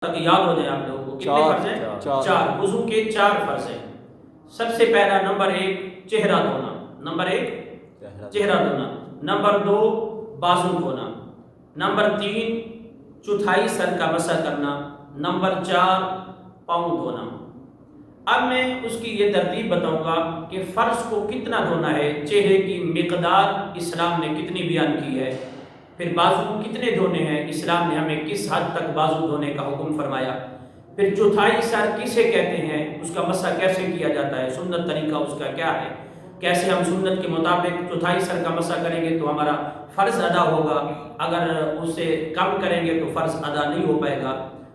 تک یاد ہو جائے آپ لوگوں کو کتنے فرض ہیں؟ چار وضو کے چار فرض ہیں۔ سب سے پہلا نمبر ایک چہرہ دھونا، نمبر ایک چہرہ دھونا، نمبر دو بازو دھونا، نمبر تین چوتھائی سر کا مسح کرنا، نمبر چار پاؤں دھونا۔ اب میں اس کی یہ ترتیب بتاؤں گا کہ فرض کو کتنا دھونا ہے، چہرے کی مقدار اسلام نے کتنی بیان کی ہے، پھر بازو کتنے دھونے ہیں، اسلام نے ہمیں کس حد تک بازو دھونے کا حکم فرمایا، پھر چوتھائی سر کسے کہتے ہیں، اس کا مسح کیسے کیا جاتا ہے، سنت طریقہ اس کا کیا ہے، کیسے ہم سنت کے مطابق چوتھائی سر کا مسح کریں گے تو ہمارا فرض ادا ہوگا، اگر اس سے کم کریں گے تو فرض ادا نہیں ہو پائے گا۔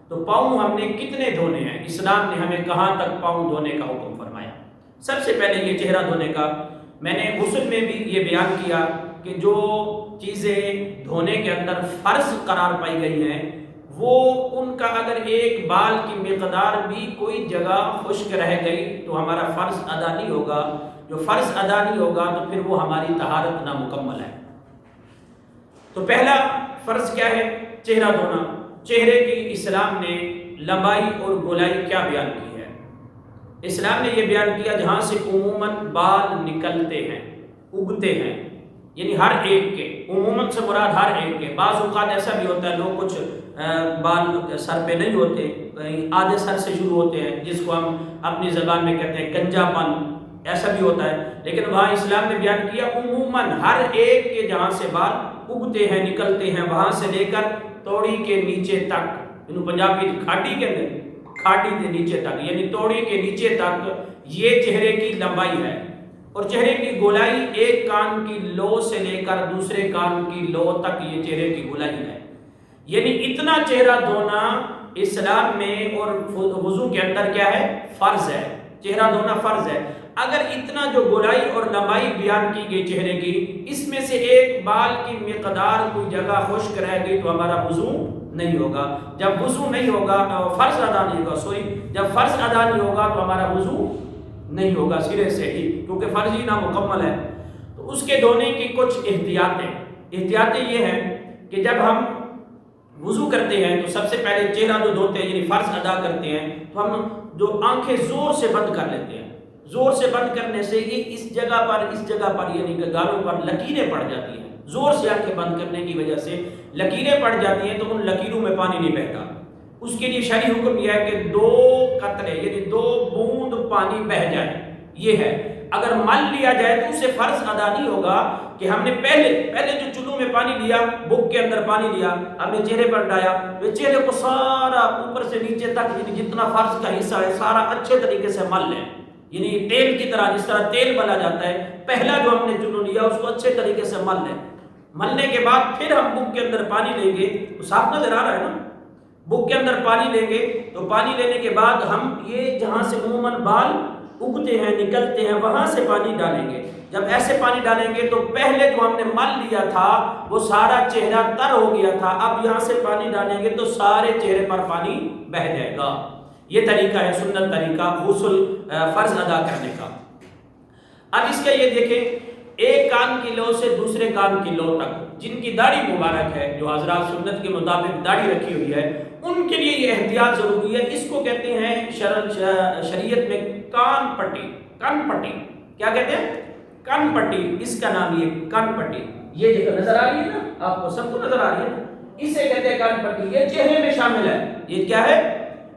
تو پاؤں ہم نے کتنے دھونے ہیں، اسلام نے ہمیں کہاں تک پاؤں دھونے کا حکم فرمایا۔ سب سے پہلے یہ چہرہ دھونے کا میں نے غسل میں بھی یہ بیان کیا کہ جو چیزیں دھونے کے اندر فرض قرار پائی گئی ہیں وہ ان کا اگر ایک بال کی مقدار بھی کوئی جگہ خشک رہ گئی تو ہمارا فرض ادا نہیں ہوگا، جو فرض ادا نہیں ہوگا تو پھر وہ ہماری طہارت نامکمل ہے۔ تو پہلا فرض کیا ہے، چہرہ دھونا۔ چہرے کی اسلام نے لمبائی اور گولائی کیا بیان کی ہے؟ اسلام نے یہ بیان کیا جہاں سے عموماً بال نکلتے ہیں، اگتے ہیں، یعنی ہر ایک کے، عموماً سے مراد ہر ایک کے۔ بعض اوقات ایسا بھی ہوتا ہے لوگ کچھ بال سر پہ نہیں ہوتے، آدھے سر سے شروع ہوتے ہیں، جس کو ہم اپنی زبان میں کہتے ہیں گنجا پن، ایسا بھی ہوتا ہے، لیکن وہاں اسلام نے بیان کیا عموماً ہر ایک کے جہاں سے بال اگتے ہیں، نکلتے ہیں، وہاں سے لے کر توڑی کے نیچے تک، پنجابی کھاٹی کے کھاٹی کے نیچے تک، یعنی توڑی کے نیچے تک یہ چہرے کی لمبائی ہے۔ اور چہرے کی گولائی ایک کان کی لو سے لے کر دوسرے کان کی لو تک یہ چہرے کی گولائی ہے، یعنی اتنا چہرہ دھونا اسلام میں اور وضو کے اندر کیا ہے، فرض ہے، چہرہ دھونا فرض ہے۔ اگر اتنا جو گولائی اور لمبائی بیان کی گئی چہرے کی، اس میں سے ایک بال کی مقدار کوئی جگہ خشک رہ گئی تو ہمارا وضو نہیں ہوگا۔ جب وضو نہیں ہوگا فرض ادا نہیں ہوگا، جب فرض ادا نہیں ہوگا تو ہمارا وضو نہیں ہوگا سرے سے ہی، کیونکہ فرض ہی نامکمل ہے۔ تو اس کے دھونے کی کچھ احتیاطیں یہ ہیں کہ جب ہم وضو کرتے ہیں تو سب سے پہلے چہرہ جو دھوتے ہیں یعنی فرض ادا کرتے ہیں تو ہم جو آنکھیں زور سے بند کر لیتے ہیں، زور سے بند کرنے سے یہ اس جگہ پر یعنی کہ گالوں پر لکیریں پڑ جاتی ہیں، زور سے آنکھیں بند کرنے کی وجہ سے لکیریں پڑ جاتی ہیں تو ان لکیروں میں پانی نہیں بہتا۔ اس کے لیے شرعی حکم یہ ہے کہ 2 قطرے یعنی 2 بوند پانی بہ جائے، یہ ہے۔ اگر مل لیا جائے تو اسے فرض ادا نہیں ہوگا کہ ہم نے پہلے جو چلو میں پانی لیا، بک کے اندر پانی لیا، ہم نے چہرے پر ڈایا، وہ چہرے کو سارا اوپر سے نیچے تک یعنی جتنا فرض کا حصہ ہے سارا اچھے طریقے سے مل لیں، یعنی تیل کی طرح، جس طرح تیل ملا جاتا ہے، پہلا جو ہم نے چلو لیا اس کو اچھے طریقے سے مل لیں۔ ملنے کے بعد پھر ہم بک کے اندر پانی لیں گے، تو صاف نظر آ رہا ہے نا، بک کے اندر پانی لیں گے تو پانی لینے کے بعد ہم یہ جہاں سے عموماً بال اگتے ہیں نکلتے ہیں وہاں سے پانی ڈالیں گے۔ جب ایسے پانی ڈالیں گے تو پہلے جو ہم نے مل لیا تھا وہ سارا چہرہ تر ہو گیا تھا، اب یہاں سے پانی ڈالیں گے تو سارے چہرے پر پانی بہ جائے گا۔ یہ طریقہ ہے سنت طریقہ غسل فرض ادا کرنے کا۔ اب اس کا یہ دیکھیں، ایک کان کی لو سے دوسرے کان کی لو تک، جن کی داڑھی مبارک ہے، جو حضرات سنت کے مطابق داڑھی رکھی ہوئی ہے، ان کے لیے یہ احتیاط ضروری ہے۔ اس کو کہتے ہیں شریعت میں کان پٹی، کن پٹی، کیا کہتے ہیں، کن پٹی، اس کا نام یہ کن پٹی، یہ جگہ نظر آ رہی ہے نا آپ کو، سب کو نظر آ رہی ہے، اسے کہتے ہیں کن پٹی، یہ چہرے میں شامل ہے۔ یہ کیا ہے،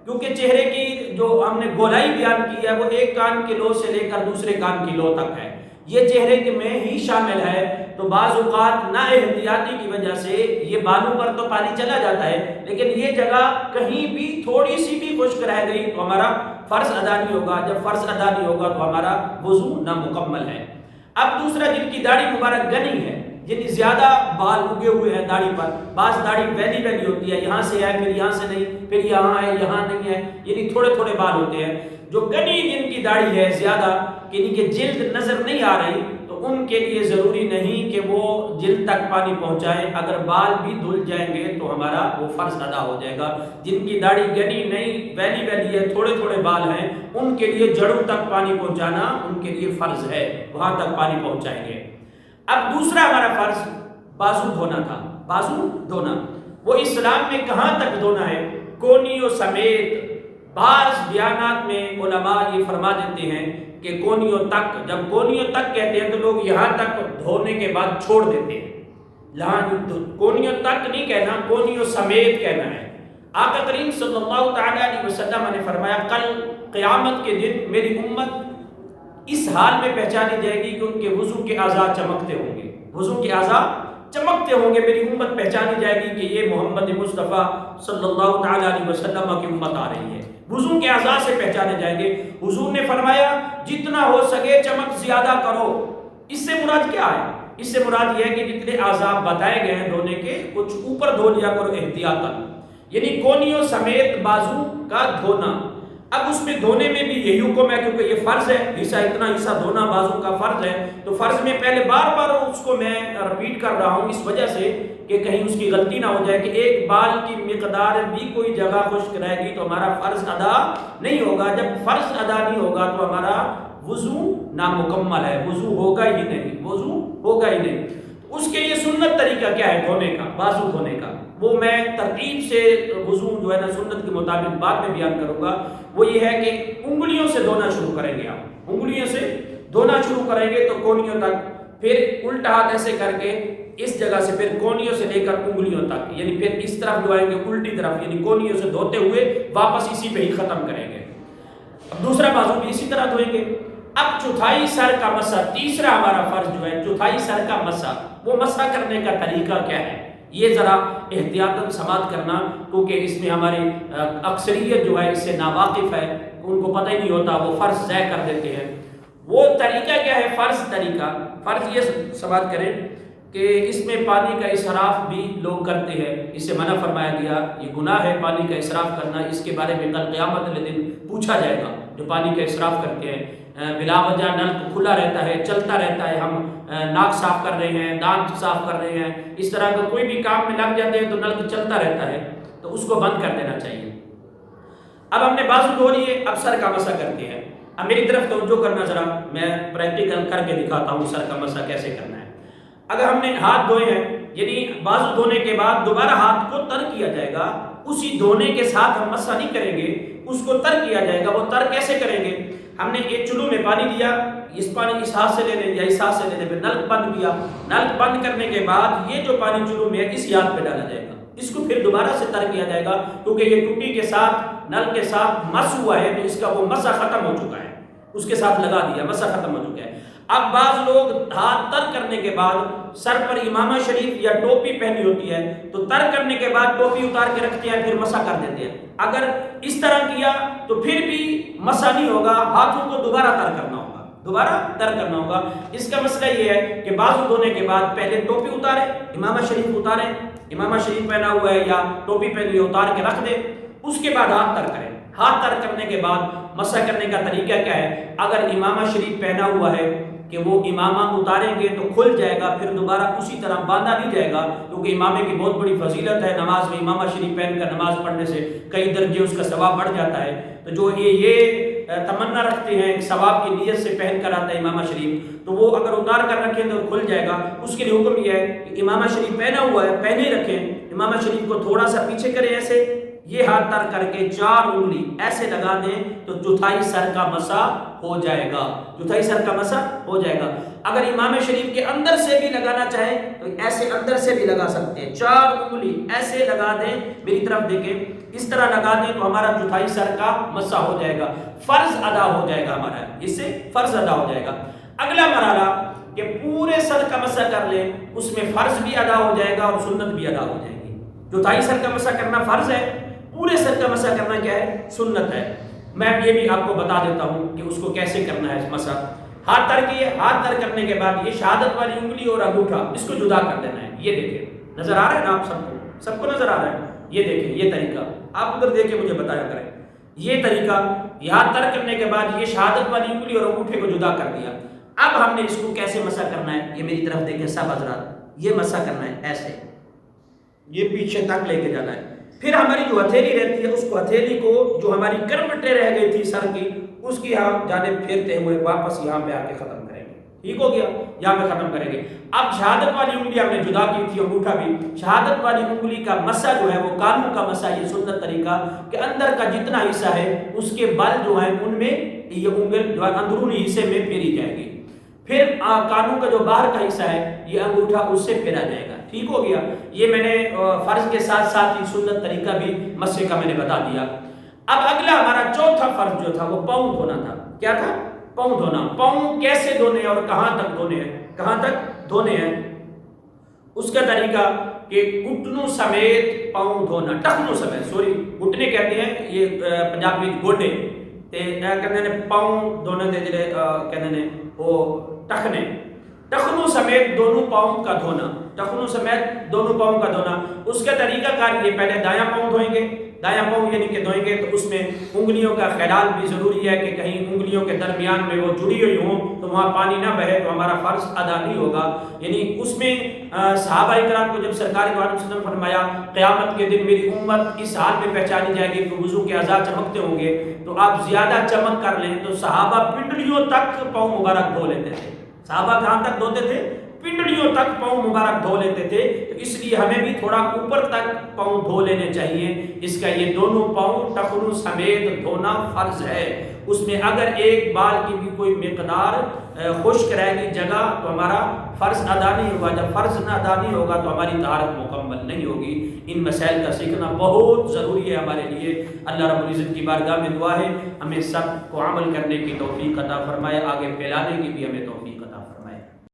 کیونکہ چہرے کی جو ہم نے گولائی بیان کی ہے وہ ایک کان کی لو سے لے کر دوسرے کان کی لو تک ہے، یہ چہرے کے میں ہی شامل ہے۔ تو بعض اوقات نا احتیاطی کی وجہ سے یہ بالوں پر تو پانی چلا جاتا ہے، لیکن یہ جگہ کہیں بھی تھوڑی سی بھی خشک رہ گئی تو ہمارا فرض ادا نہیں ہوگا، جب فرض ادا نہیں ہوگا تو ہمارا وضو نامکمل ہے۔ اب دوسرا، جن کی داڑھی مبارک گنی ہے، یعنی زیادہ بال اگے ہوئے ہیں داڑھی پر، بعض داڑھی ویلی ہوتی ہے، یہاں سے ہے پھر یہاں سے نہیں، پھر یہاں ہے یہاں نہیں ہے، یعنی تھوڑے تھوڑے بال ہوتے ہیں، جو گنی جن کی داڑھی ہے زیادہ، یعنی کہ جلد نظر نہیں آ رہی، تو ان کے لیے ضروری نہیں کہ وہ جلد تک پانی پہنچائیں، اگر بال بھی دھل جائیں گے تو ہمارا وہ فرض ادا ہو جائے گا۔ جن کی داڑھی گنی نہیں ویلی ہے، تھوڑے تھوڑے بال ہیں، ان کے لیے جڑوں تک پانی پہنچانا ان کے لیے فرض ہے، وہاں تک پانی پہنچائیں گے۔ اب دوسرا ہمارا فرض بازو دھونا تھا، بازو دھونا، وہ اسلام میں کہاں تک دھونا ہے؟ کونیوں سمیت بعض بیانات میں علماء یہ فرما دیتے ہیں کہ کونیوں تک، جب کونیوں تک کہتے ہیں تو لوگ یہاں تک دھونے کے بعد چھوڑ دیتے ہیں، کونیوں تک نہیں کہنا، کونیوں سمیت کہنا ہے۔ آقا کریم صلی اللہ تعالی علیہ وسلم نے فرمایا کل قیامت کے دن میری امت اس حال میں پہچانی جائے گی کہ ان کے وضو کے اعضاء چمکتے ہوں گے، وضو کے اعضاء چمکتے ہوں گے، میری امت پہچانی جائے گی کہ یہ محمد مصطفیٰ صلی اللہ تعالی علیہ وسلم کی امت آ رہی ہے، وضو کے اعضاء سے پہچانے جائیں گے۔ حضور نے فرمایا جتنا ہو سکے چمک زیادہ کرو۔ اس سے مراد کیا ہے؟ اس سے مراد یہ ہے کہ جتنے اعضاء بتائے گئے ہیں دھونے کے، کچھ اوپر دھو لیا کرو احتیاطاً، یعنی کونیوں سمیت بازو کا دھونا۔ اب اس میں دھونے میں بھی یہی حکم ہے کیونکہ یہ فرض ہے، اتنا حصہ دھونا بازو کا فرض ہے، تو فرض میں پہلے بار بار اس کو میں رپیٹ کر رہا ہوں اس وجہ سے کہ کہیں اس کی غلطی نہ ہو جائے کہ ایک بال کی مقدار بھی کوئی جگہ خشک رہے گی تو ہمارا فرض ادا نہیں ہوگا۔ جب فرض ادا نہیں ہوگا تو ہمارا وضو نامکمل ہے، وضو ہوگا ہی نہیں، وضو ہوگا ہی نہیں۔ اس کے لیے سنت طریقہ کیا ہے دھونے کا، بازو دھونے کا، وہ میں ترتیب سے وضو جو ہے نا سنت کے مطابق بعد میں بیان کروں گا۔ وہ یہ ہے کہ انگلیوں سے دھونا شروع کریں گے، آپ انگلیوں سے دھونا شروع کریں گے تو کونیوں تک، پھر الٹا ہاتھ ایسے کر کے اس جگہ سے پھر کونیوں سے لے کر انگلیوں تک، یعنی پھر اس طرف دھوائیں گے الٹی طرف، یعنی کونیوں سے دھوتے ہوئے واپس اسی پہ ہی ختم کریں گے۔ اب دوسرا بازو بھی اسی طرح دھوئیں گے۔ اب چوتھائی سر کا مسح، تیسرا ہمارا فرض جو ہے چوتھائی سر کا مسح، وہ مسح کرنے کا طریقہ کیا ہے یہ ذرا احتیاطاً سماعت کرنا، کیونکہ اس میں ہماری اکثریت جو ہے اس سے ناواقف ہے، ان کو پتہ ہی نہیں ہوتا، وہ فرض ضائع کر دیتے ہیں۔ وہ طریقہ کیا ہے فرض طریقہ؟ فرض یہ سماعت کریں کہ اس میں پانی کا اسراف بھی لوگ کرتے ہیں، اس سے منع فرمایا گیا، یہ گناہ ہے پانی کا اسراف کرنا، اس کے بارے میں کل قیامت کے دن پوچھا جائے گا۔ جو پانی کا اسراف کرتے ہیں، بلا وجہ نل کھلا رہتا ہے، چلتا رہتا ہے، ہم ناک صاف کر رہے ہیں، دانت صاف کر رہے ہیں، اس طرح کا کوئی بھی کام میں لگ جاتے ہیں تو نل چلتا رہتا ہے، تو اس کو بند کر دینا چاہیے۔ اب ہم نے بازو دھو لیے، اب سر کا مسح کرتے ہیں۔ اب میری طرف توجہ کرنا ذرا، میں پریکٹیکل کر کے دکھاتا ہوں سر کا مسح کیسے کرنا ہے۔ اگر ہم نے ہاتھ دھوئے ہیں، یعنی بازو دھونے کے بعد دوبارہ ہاتھ کو تر کیا جائے گا، اسی دھونے کے ساتھ ہم مسح نہیں کریں گے، اس کو تر کیا جائے گا۔ وہ تر کیسے کریں گے؟ ہم نے ایک چلو میں پانی لیا، اس پانی اس ہاتھ سے لے لیں یا اس ہاتھ سے لے لیں، پھر نل بند کیا، نل بند کرنے کے بعد یہ جو پانی چلو میں ہے اس ہاتھ پہ ڈالا جائے گا، اس کو پھر دوبارہ سے تر کیا جائے گا، کیونکہ یہ ٹوٹی کے ساتھ نل کے ساتھ مس ہوا ہے تو اس کا وہ مسح ختم ہو چکا ہے، اس کے ساتھ لگا دیا، مسح ختم ہو چکا ہے۔ اب بعض لوگ ہاتھ تر کرنے کے بعد سر پر امامہ شریف یا ٹوپی پہنی ہوتی ہے تو تر کرنے کے بعد ٹوپی اتار کے رکھتے ہیں، پھر مسح کر دیتے ہیں۔ اگر اس طرح کیا تو پھر بھی مسح نہیں ہوگا، ہاتھوں کو دوبارہ تر کرنا ہوگا، دوبارہ تر کرنا ہوگا۔ اس کا مسئلہ یہ ہے کہ بازو دھونے کے بعد پہلے ٹوپی اتارے، امامہ شریف اتارے، امامہ شریف پہنا ہوا ہے یا ٹوپی پہنی ہے اتار کے رکھ دے، اس کے بعد ہاتھ تر کریں۔ ہاتھ تر کرنے کے بعد مسح کرنے کا طریقہ کیا ہے؟ اگر امامہ شریف پہنا ہوا ہے کہ وہ امامہ اتاریں گے تو کھل جائے گا، پھر دوبارہ اسی طرح باندھا نہیں جائے گا، کیونکہ امامے کی بہت بڑی فضیلت ہے، نماز میں امامہ شریف پہن کر نماز پڑھنے سے کئی درجے اس کا ثواب بڑھ جاتا ہے۔ تو جو یہ تمنا رکھتے ہیں ثواب کی نیت سے پہن کر آتا ہے امامہ شریف، تو وہ اگر اتار کر رکھیں تو کھل جائے گا۔ اس کے لیے حکم یہ ہے کہ امامہ شریف پہنا ہوا ہے پہنے رکھیں، امامہ شریف کو تھوڑا سا پیچھے کریں، ایسے یہ ہاتھ تر کر کے 4 انگلی ایسے لگا دیں تو چوتھائی سر کا مسح ہو جائے گا، چوتھائی سر کا مسح ہو جائے گا۔ اگر امام شریف کے اندر سے بھی لگانا چاہیں تو ایسے اندر سے بھی لگا سکتے ہیں، 4 انگلی ایسے لگا دیں، میری طرف دیکھیں، اس طرح لگا دیں تو ہمارا چوتھائی سر کا مسح ہو جائے گا، فرض ادا ہو جائے گا ہمارا، اس سے فرض ادا ہو جائے گا۔ اگلا مرحلہ کہ پورے سر کا مسح کر لیں، اس میں فرض بھی ادا ہو جائے گا اور سنت بھی ادا ہو جائے گی۔ چوتھائی سر کا مسح کرنا فرض ہے، پورے سر کا مسح کرنا کیا ہے؟ سنت ہے۔ میں یہ بھی آپ کو بتا دیتا ہوں کہ اس کو کیسے کرنا ہے مسح۔ ہاتھ تر کیے، ہاتھ تر کرنے کے بعد یہ شہادت والی انگلی اور انگوٹھا اس کو جدا کر دینا ہے۔ یہ دیکھیں، نظر آ رہا ہے نا آپ سب کو نظر آ رہا ہے؟ یہ دیکھیں، یہ طریقہ آپ ادھر دیکھ کے مجھے بتایا کریں۔ یہ طریقہ، یہ ہاتھ تر کرنے کے بعد یہ شہادت والی انگلی اور انگوٹھے کو جدا کر دیا۔ اب ہم نے اس کو کیسے مسح کرنا ہے؟ یہ میری طرف دیکھیں سب حضرات، یہ مسح کرنا ہے ایسے، یہ پیچھے تک لے کے جانا ہے۔ پھر ہماری جو ہتھیلی رہتی ہے اس کو، ہتھیلی کو جو ہماری کروٹیں رہ گئی تھی سر کی، اس کی ہم جانب پھیرتے ہوئے واپس یہاں پہ آ کے ختم کریں گے۔ ٹھیک ہو گیا, یہاں پہ ختم کریں گے. اب شہادت والی انگلی ہم نے جدا کی تھی, انگوٹھا بھی. شہادت والی انگلی کا مسا جو ہے وہ کانوں کا مسا, یہ سنت طریقہ کہ اندر کا جتنا حصہ ہے اس کے بل جو ہیں ان میں یہ انگل جو ہے اندرونی حصے میں پھیری جائے گی. پھر کانوں کا جو باہر کا حصہ ہے یہ انگوٹھا اس سے پھیرا جائے گا. ٹھیک ہو گیا. یہ میں نے فرض کے ساتھ ساتھ ہی سنت طریقہ بھی مسے کا میں نے بتا دیا. اب اگلا ہمارا چوتھا فرض جو تھا وہ پاؤں دھونا تھا. کیا تھا؟ پاؤں دھونا. پاؤں کیسے دھونے ہیں اور کہاں تک دھونے ہیں؟ کہاں تک دھونے ہیں اس کا طریقہ کہ گھٹنوں سمیت پاؤں دھونا. ٹخنوں سمیت, سوری گھٹنے کہتے ہیں یہ پنجاب میں گوڈے تے کہتے ہیں پاؤں دھونے دے جڑے کہتے ہیں وہ ٹخنے. ٹخنوں سمیت دونوں پاؤں کا دھونا. ٹخنوں سمیت دونوں پاؤں کا دھونا. اس کا طریقہ کار یہ, پہلے دایاں پاؤں دھوئیں گے. دایاں پاؤں یعنی کہ دھوئیں گے تو اس میں انگلیوں کا خیال بھی ضروری ہے کہ کہیں انگلیوں کے درمیان میں وہ جڑی ہوئی ہوں تو وہاں پانی نہ بہے تو ہمارا فرض ادا نہیں ہوگا. یعنی اس میں صحابہ کرام کو جب سرکار دو عالم وسلم فرمایا قیامت کے دن میری امت اس حال میں پہچانی جائے گی کہ وضو کے اعضاء چمکتے ہوں گے, تو آپ زیادہ چمک کر لیں. تو صحابہ پنڈلیوں تک پاؤں مبارک دھو لیتے تھے. صحابہ کہاں تک دھوتے تھے؟ پنڈلیوں تک پاؤں مبارک دھو لیتے تھے. تو اس لیے ہمیں بھی تھوڑا اوپر تک پاؤں دھو لینے چاہیے. اس کا یہ دونوں پاؤں ٹخنوں سمیت دھونا فرض ہے. اس میں اگر ایک بال کی بھی کوئی مقدار خشک رہ گئی جگہ تو ہمارا فرض ادا نہیں ہوگا. جب فرض نہ ادا نہیں ہوگا تو ہماری طہارت مکمل نہیں ہوگی. ان مسائل کا سیکھنا بہت ضروری ہے ہمارے لیے. اللہ رب العزت کی بارگاہ میں دعا ہے ہمیں سب کو عمل کرنے کی توفیق عطا فرمائے, آگے پھیلانے کی بھی ہمیں توفیق